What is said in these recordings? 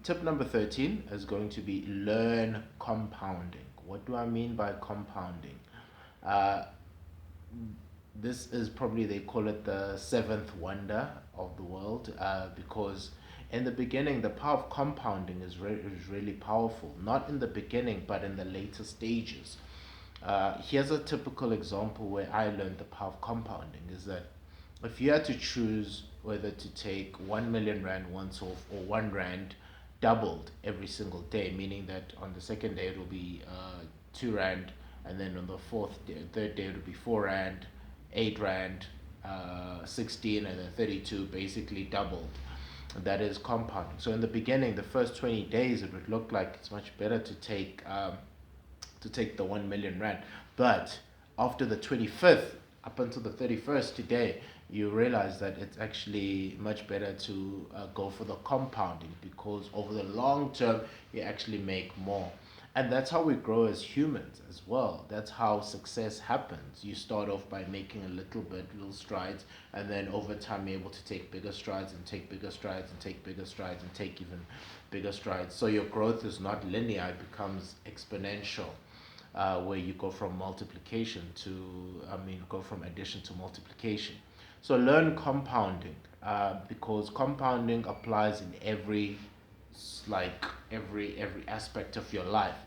Tip number 13 is going to be learn compounding. What do I mean by compounding? Uh, this is probably, they call it the seventh wonder of the world, because in the beginning the power of compounding is really powerful, not in the beginning but in the later stages. Here's a typical example where I learned the power of compounding is that if you had to choose whether to take 1 million rand once off or 1 rand doubled every single day, meaning that on the second day it will be 2 rand, and then on the third day it will be 4 rand, 8 rand, 16, and then 32, basically doubled. That is compounding. So in the beginning, the first 20 days, it would look like it's much better to take the 1 million rand. But after the 25th, up until the 31st today, you realize that it's actually much better to go for the compounding, because over the long term, you actually make more. And that's how we grow as humans as well. That's how success happens. You start off by making a little bit, little strides, and then over time you're able to take bigger strides and take bigger strides and take bigger strides and take even bigger strides. So your growth is not linear, it becomes exponential, where you go from multiplication to, go from addition to multiplication. So learn compounding, because compounding applies in every aspect of your life.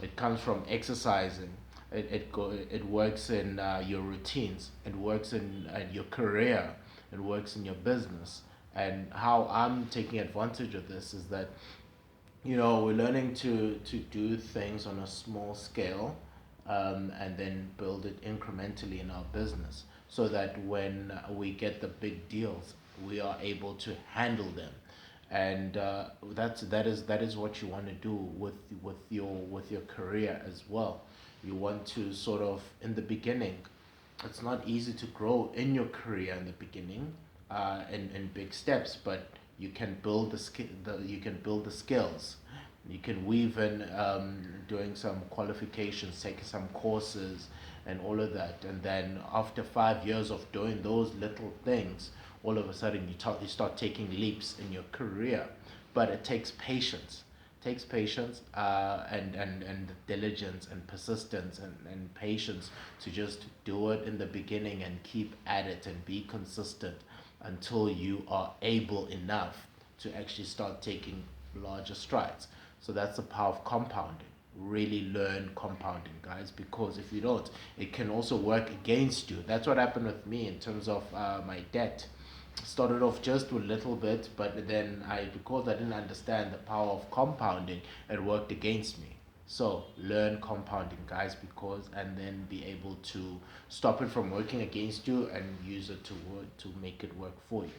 It comes from exercising. It works in your routines. It works in your career. It works in your business. And how I'm taking advantage of this is that, we're learning to do things on a small scale, and then build it incrementally in our business, so that when we get the big deals, we are able to handle them. And that is what you want to do with your career as well. You want to sort of, in the beginning, it's not easy to grow in your career in the beginning, in big steps, but you can build you can build the skills. You can weave in doing some qualifications, taking some courses, and all of that. And then after 5 years of doing those little things, all of a sudden you start taking leaps in your career. But it takes patience. Takes patience, and diligence and persistence, and patience to just do it in the beginning and keep at it and be consistent until you are able enough to actually start taking larger strides. So that's the power of compounding. Really learn compounding, guys, because if you don't, it can also work against you. That's what happened with me in terms of my debt. Started off just with a little bit, but then because I didn't understand the power of compounding, it worked against me. So learn compounding, guys, because and then be able to stop it from working against you and use it to work to make it work for you.